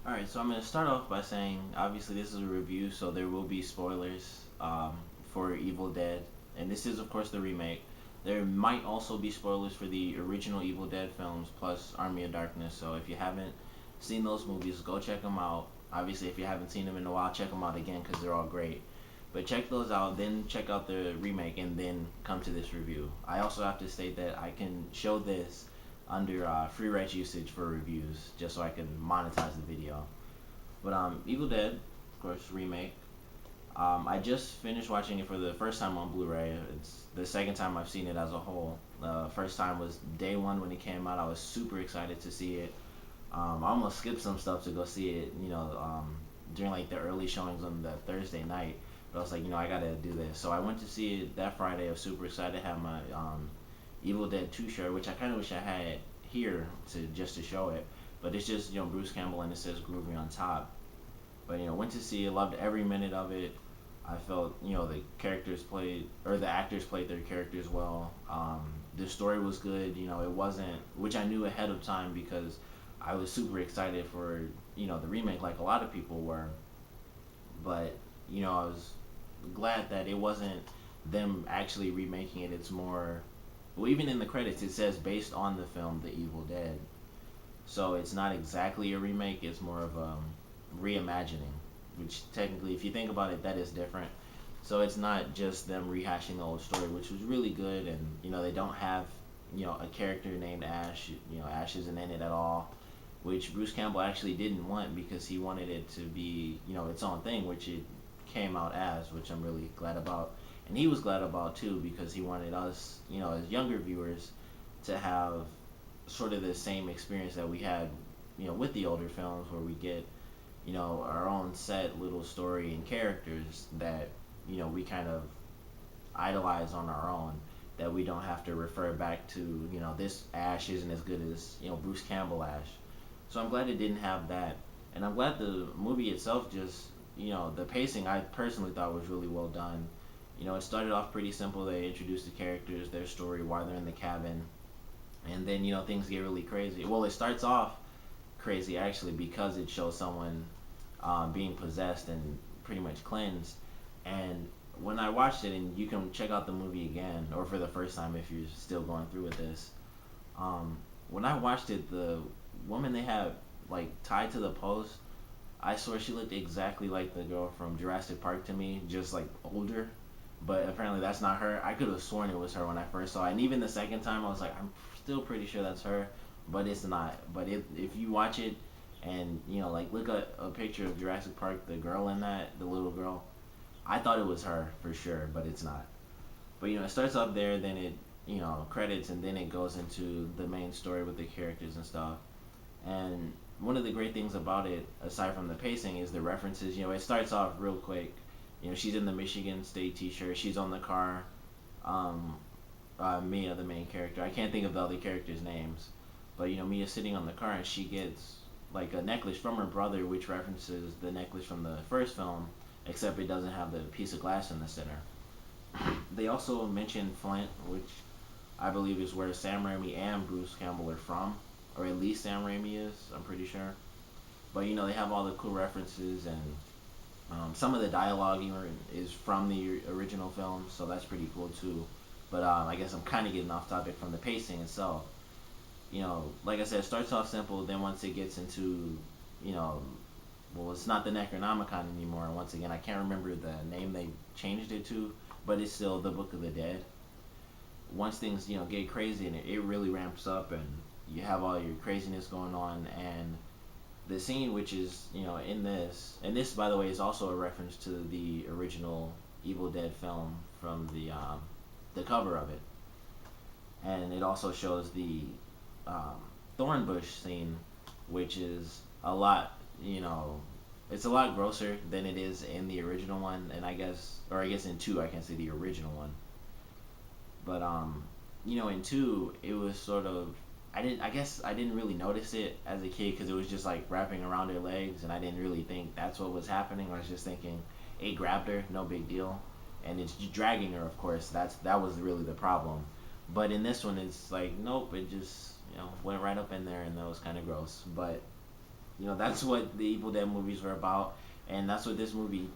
Alright, so I'm going to start off by saying obviously this is a review, so there will be spoilers for Evil Dead. And this is, of course, the remake. There might also be spoilers for the original Evil Dead films plus Army of Darkness. So if you haven't seen those movies, go check them out. Obviously, if you haven't seen them in a while, check them out again because they're all great. But check those out, then check out the remake, and then come to this review. I also have to state that I can show this under free rights usage for reviews, just so I can monetize the video. But Evil Dead, of course, remake. I just finished watching it for the first time on Blu-ray. It's the second time I've seen it as a whole. First time was day one when it came out. I was super excited to see it. I almost skipped some stuff to go see it, during like the early showings on the Thursday night. But I was like, I gotta do this. So I went to see it that Friday. I was super excited to have my Evil Dead 2 shirt, which I kind of wish I had here to show it. But it's just Bruce Campbell and it says Groovy on top. But went to see it, loved every minute of it. I felt the characters played or the actors played their characters well. The story was good. It wasn't, which I knew ahead of time because I was super excited for the remake, like a lot of people were. But I was glad that it wasn't them actually remaking it. It's more, well, even in the credits it says based on the film The Evil Dead. So it's not exactly a remake. It's more of a reimagining, which technically, if you think about it, that is different. So it's not just them rehashing the old story, which was really good. And they don't have a character named Ash. Ash isn't in it at all, which Bruce Campbell actually didn't want because he wanted it to be its own thing, which it came out as, which I'm really glad about. And he was glad about too because he wanted us, as younger viewers, to have sort of the same experience that we had, with the older films where we get, our own set little story and characters that, we kind of idolize on our own. That we don't have to refer back to, this Ash isn't as good as, Bruce Campbell Ash. So I'm glad it didn't have that. And I'm glad the movie itself just, the pacing I personally thought was really well done. It started off pretty simple. They introduced the characters, their story, why they're in the cabin, and then things get really crazy. Well, it starts off crazy actually because it shows someone being possessed and pretty much cleansed. And when I watched it, and you can check out the movie again or for the first time if you're still going through with this, when I watched it, the woman they had like tied to the post, I swear she looked exactly like the girl from Jurassic Park to me, just like older. But apparently that's not her. I could have sworn it was her when I first saw it, and even the second time I was like, I'm still pretty sure that's her, but it's not. But if you watch it and like look at a picture of Jurassic Park, the girl in that, the little girl, I thought it was her for sure, but it's not. But it starts up there, then it credits, and then it goes into the main story with the characters and stuff. And one of the great things about it, aside from the pacing, is the references. It starts off real quick. She's in the Michigan State T-shirt. She's on the car. Um, Mia, the main character. I can't think of the other characters' names, but Mia's sitting on the car and she gets like a necklace from her brother, which references the necklace from the first film, except it doesn't have the piece of glass in the center. They also mention Flint, which I believe is where Sam Raimi and Bruce Campbell are from, or at least Sam Raimi is. I'm pretty sure. But they have all the cool references, and some of the dialogue even is from the original film, so that's pretty cool too. But I guess I'm kind of getting off topic from the pacing itself. Like I said, it starts off simple. Then once it gets into, you know, well, it's not the Necronomicon anymore. And once again, I can't remember the name they changed it to, but it's still the Book of the Dead. Once things get crazy and it really ramps up, and you have all your craziness going on, and the scene which is in this, and this by the way is also a reference to the original Evil Dead film from the cover of it, and it also shows the um, thorn bush scene, which is a lot it's a lot grosser than it is in the original one, and I guess in two I can say the original one, but in two it was sort of, I guess I didn't really notice it as a kid because it was just like wrapping around her legs, and I didn't really think that's what was happening. I was just thinking it grabbed her, no big deal, and it's dragging her. Of course, that was really the problem. But in this one, it's like nope, it just went right up in there, and that was kind of gross. But That's what the Evil Dead movies were about, and that's what this movie.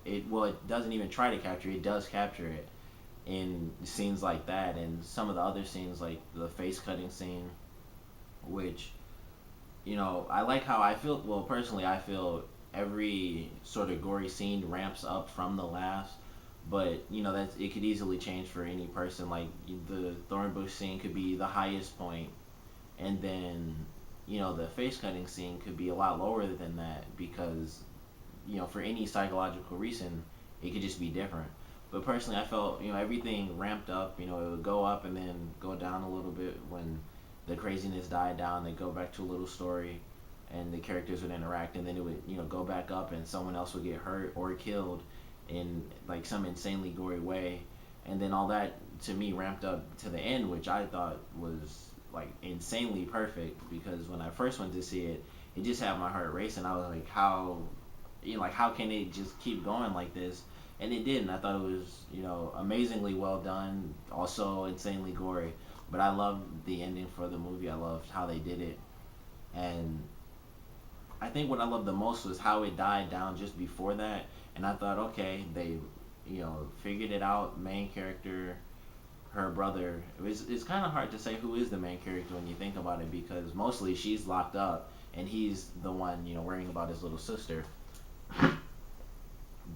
It doesn't even try to capture it. It does capture it in scenes like that, and some of the other scenes like the face cutting scene, which I like how I feel. Well, personally, I feel every sort of gory scene ramps up from the last, but that it could easily change for any person. Like the Thornbush scene could be the highest point, and then the face cutting scene could be a lot lower than that because for any psychological reason it could just be different. But personally, I felt everything ramped up. It would go up and then go down a little bit when the craziness died down. They go back to a little story, and the characters would interact, and then it would go back up, and someone else would get hurt or killed in like some insanely gory way, and then all that to me ramped up to the end, which I thought was like insanely perfect because when I first went to see it, it just had my heart racing. I was like, how can it just keep going like this? And it did, and I thought it was amazingly well done, also insanely gory. But I loved the ending for the movie. I loved how they did it, and I think what I loved the most was how it died down just before that. And I thought, okay, they figured it out. Main character, her brother. It's kind of hard to say who is the main character when you think about it because mostly she's locked up and he's the one worrying about his little sister.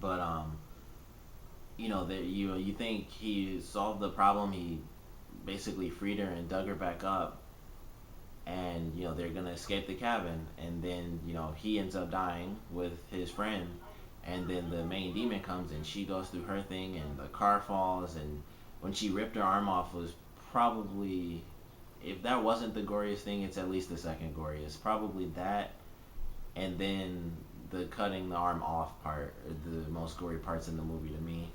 But that you think he solved the problem. He basically freed her and dug her back up, and they're gonna escape the cabin, and then he ends up dying with his friend, and then the main demon comes and she goes through her thing, and the car falls, and when she ripped her arm off was probably, if that wasn't the goriest thing, it's at least the second goriest. Probably that, and then the cutting the arm off part are the most gory parts in the movie to me.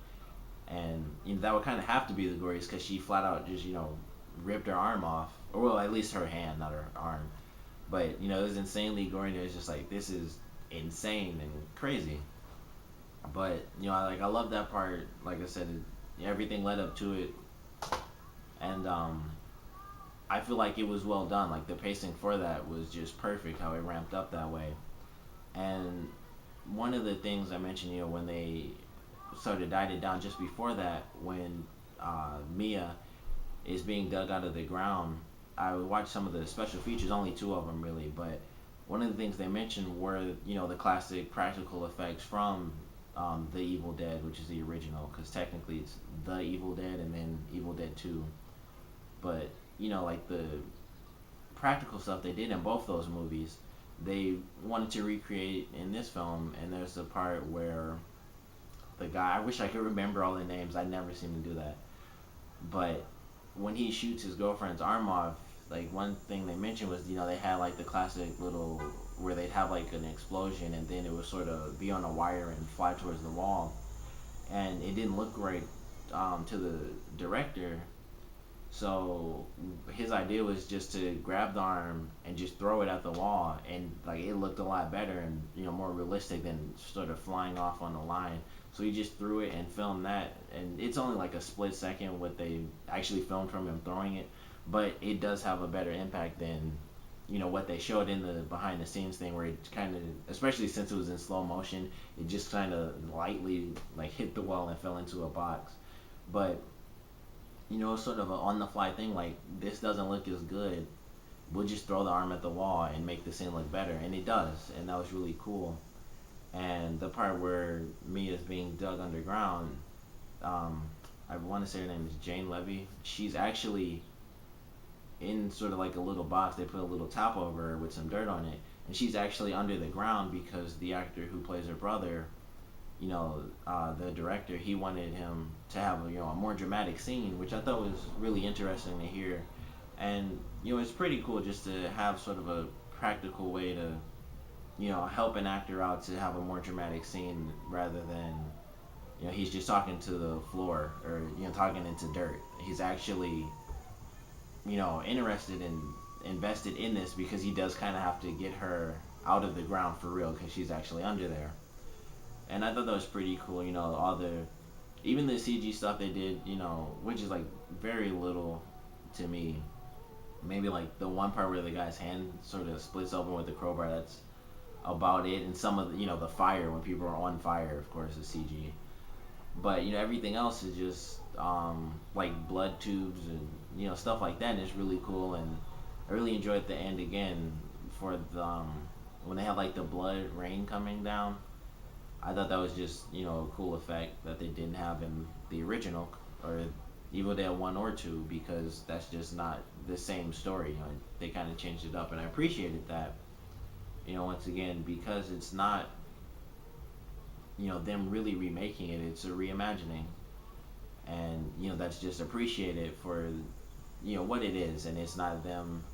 And that would kind of have to be the goriest because she flat out just ripped her arm off, or well, at least her hand, not her arm. But it was insanely gory. And it was just like this is insane and crazy. But I love that part. Like I said, everything led up to it, and I feel like it was well done. Like the pacing for that was just perfect. How it ramped up that way. And one of the things I mentioned, when they sort of died it down just before that, when Mia is being dug out of the ground, I watched some of the special features, only two of them really, but one of the things they mentioned were, the classic practical effects from The Evil Dead, which is the original, because technically it's The Evil Dead and then Evil Dead 2. But, like the practical stuff they did in both those movies, they wanted to recreate in this film, and there's a part where the guy, I wish I could remember all the names, I never seem to do that, but when he shoots his girlfriend's arm off, like one thing they mentioned was they had like the classic little where they'd have like an explosion and then it would sort of be on a wire and fly towards the wall, and it didn't look right to the director. So his idea was just to grab the arm and just throw it at the wall, and like it looked a lot better and more realistic than sort of flying off on the line. So he just threw it and filmed that, and it's only like a split second what they actually filmed from him throwing it, but it does have a better impact than what they showed in the behind the scenes thing where it kind of, especially since it was in slow motion, it just kind of lightly like hit the wall and fell into a box. But sort of a on the fly thing, like this doesn't look as good, we'll just throw the arm at the wall and make the scene look better, and it does, and that was really cool. And the part where Mia's being dug underground, I want to say her name is Jane Levy. She's actually in sort of like a little box. They put a little top over her with some dirt on it, and she's actually under the ground because the actor who plays her brother, the director, he wanted him to have a more dramatic scene, which I thought was really interesting to hear. And it's pretty cool just to have sort of a practical way to help an actor out to have a more dramatic scene rather than he's just talking to the floor or talking into dirt. He's actually interested and invested in this because he does kind of have to get her out of the ground for real because she's actually under there. And I thought that was pretty cool. All the even the CG stuff they did, which is like very little to me. Maybe like the one part where the guy's hand sort of splits open with the crowbar. That's about it, and some of the, the fire when people are on fire, of course, is CG. But everything else is just like blood tubes and stuff like that, and it's really cool. And I really enjoyed the end again for the when they had like the blood rain coming down. I thought that was just a cool effect that they didn't have in the original or Evil Dead 1 or 2, because that's just not the same story. They kind of changed it up, and I appreciated that. Once again, because it's not them really remaking it; it's a reimagining, and that's just appreciated for what it is, and it's not them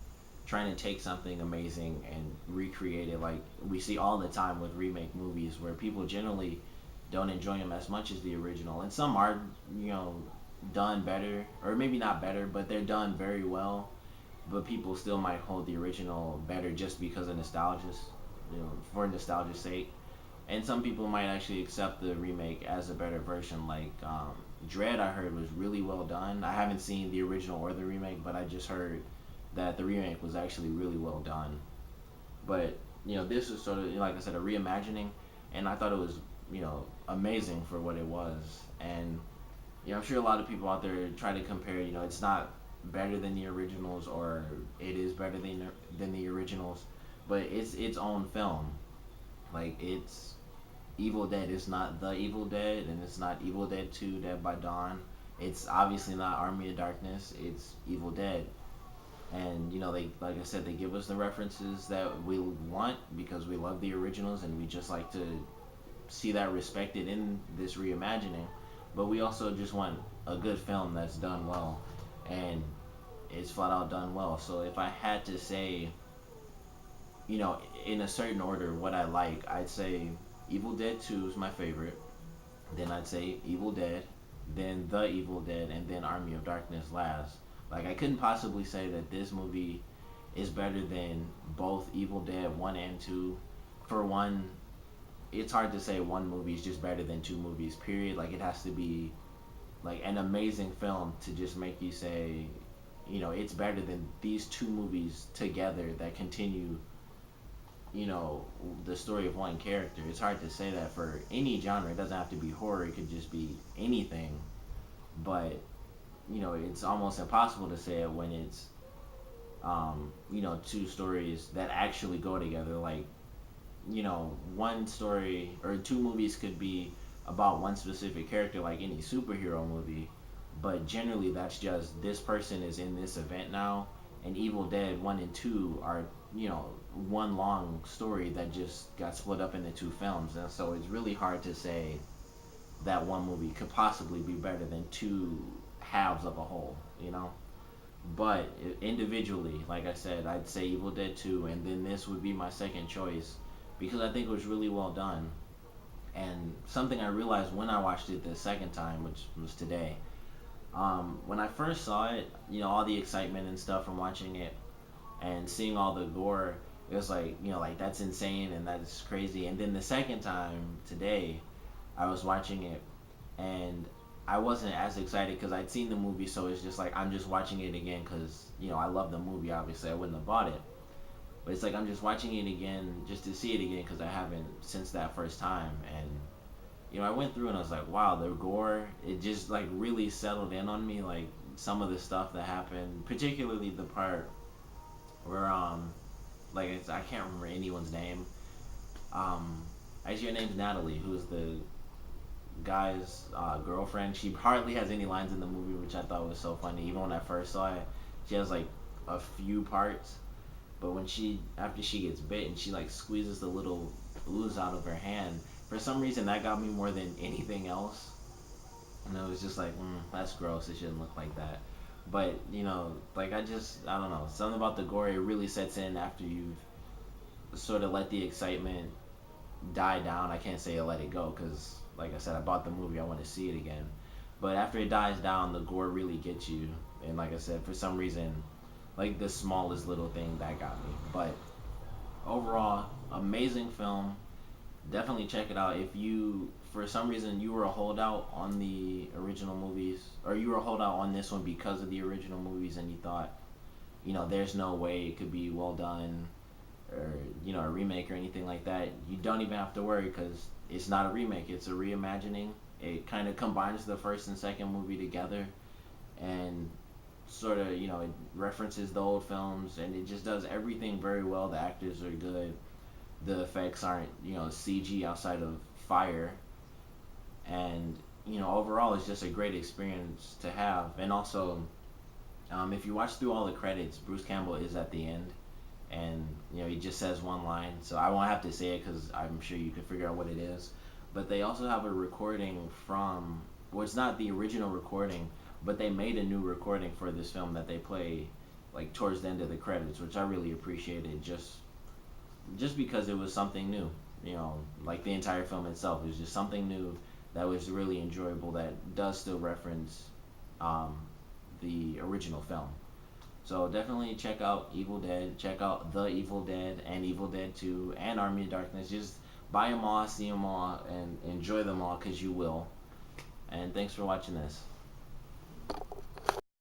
trying to take something amazing and recreate it like we see all the time with remake movies, where people generally don't enjoy them as much as the original, and some are you know done better, or maybe not better, but they're done very well. But people still might hold the original better just because of nostalgia, for nostalgia's sake. And some people might actually accept the remake as a better version. Like Dread, I heard was really well done. I haven't seen the original or the remake, but I just heard that the remake was actually really well done. But this was sort of like I said, a reimagining, and I thought it was amazing for what it was. And I'm sure a lot of people out there try to compare. It's not better than the originals, or it is better than the originals, but it's its own film. Like it's Evil Dead is not the Evil Dead, and it's not Evil Dead 2 Dead by Dawn. It's obviously not Army of Darkness. It's Evil Dead. And they, like I said, they give us the references that we want because we love the originals, and we just like to see that respected in this reimagining. But we also just want a good film that's done well, and it's flat out done well. So if I had to say, in a certain order, what I like, I'd say Evil Dead 2 is my favorite. Then I'd say Evil Dead, then The Evil Dead, and then Army of Darkness last. Like, I couldn't possibly say that this movie is better than both Evil Dead 1 and 2. For one, it's hard to say one movie is just better than two movies, period. Like, it has to be, like, an amazing film to just make you say, it's better than these two movies together that continue the story of one character. It's hard to say that for any genre. It doesn't have to be horror, it could just be anything. But it's almost impossible to say it when it's two stories that actually go together. Like, one story or two movies could be about one specific character, like any superhero movie, but generally that's just this person is in this event now. And Evil Dead 1 and 2 are one long story that just got split up into two films, and so it's really hard to say that one movie could possibly be better than two halves of a whole. But individually, like I said, I'd say Evil Dead 2, and then this would be my second choice because I think it was really well done. And something I realized when I watched it the second time, which was today, when I first saw it, all the excitement and stuff from watching it and seeing all the gore, it was like, like that's insane and that's crazy. And then the second time today, I was watching it, and I wasn't as excited because I'd seen the movie, so it's just like I'm just watching it again because I love the movie. Obviously, I wouldn't have bought it, but it's like I'm just watching it again just to see it again because I haven't since that first time. And I went through and I was like, wow, the gore, it just like really settled in on me. Like some of the stuff that happened, particularly the part where like I can't remember anyone's name. Actually, her name's Natalie, who's the guy's girlfriend. She hardly has any lines in the movie, which I thought was so funny. Even when I first saw it, she has like a few parts, but when after she gets bit and she like squeezes the little ooze out of her hand, for some reason that got me more than anything else. And it was just like, that's gross. It shouldn't look like that. But like I don't know, something about the gore, it really sets in after you've sort of let the excitement die down. I can't say I let it go because, like I said, I bought the movie. I want to see it again. But after it dies down, the gore really gets you. And like I said, for some reason, like the smallest little thing that got me. But overall, amazing film. Definitely check it out. If you, for some reason, you were a holdout on the original movies, or you were a holdout on this one because of the original movies, and you thought, there's no way it could be well done, or a remake or anything like that, you don't even have to worry because it's not a remake. It's a reimagining. It kind of combines the first and second movie together, and sort of it references the old films, and it just does everything very well. The actors are good. The effects aren't CG outside of fire, and overall it's just a great experience to have. And also, if you watch through all the credits, Bruce Campbell is at the end, and he just says one line, so I won't have to say it because I'm sure you can figure out what it is. But they also have a recording from, well, it's not the original recording, but they made a new recording for this film that they play like towards the end of the credits, which I really appreciated, just because it was something new. Like the entire film itself is just something new that was really enjoyable, that does still reference um, the original film. So definitely check out Evil Dead, check out The Evil Dead and Evil Dead 2 and Army of Darkness. Just buy them all, see them all, and enjoy them all because you will. And thanks for watching this.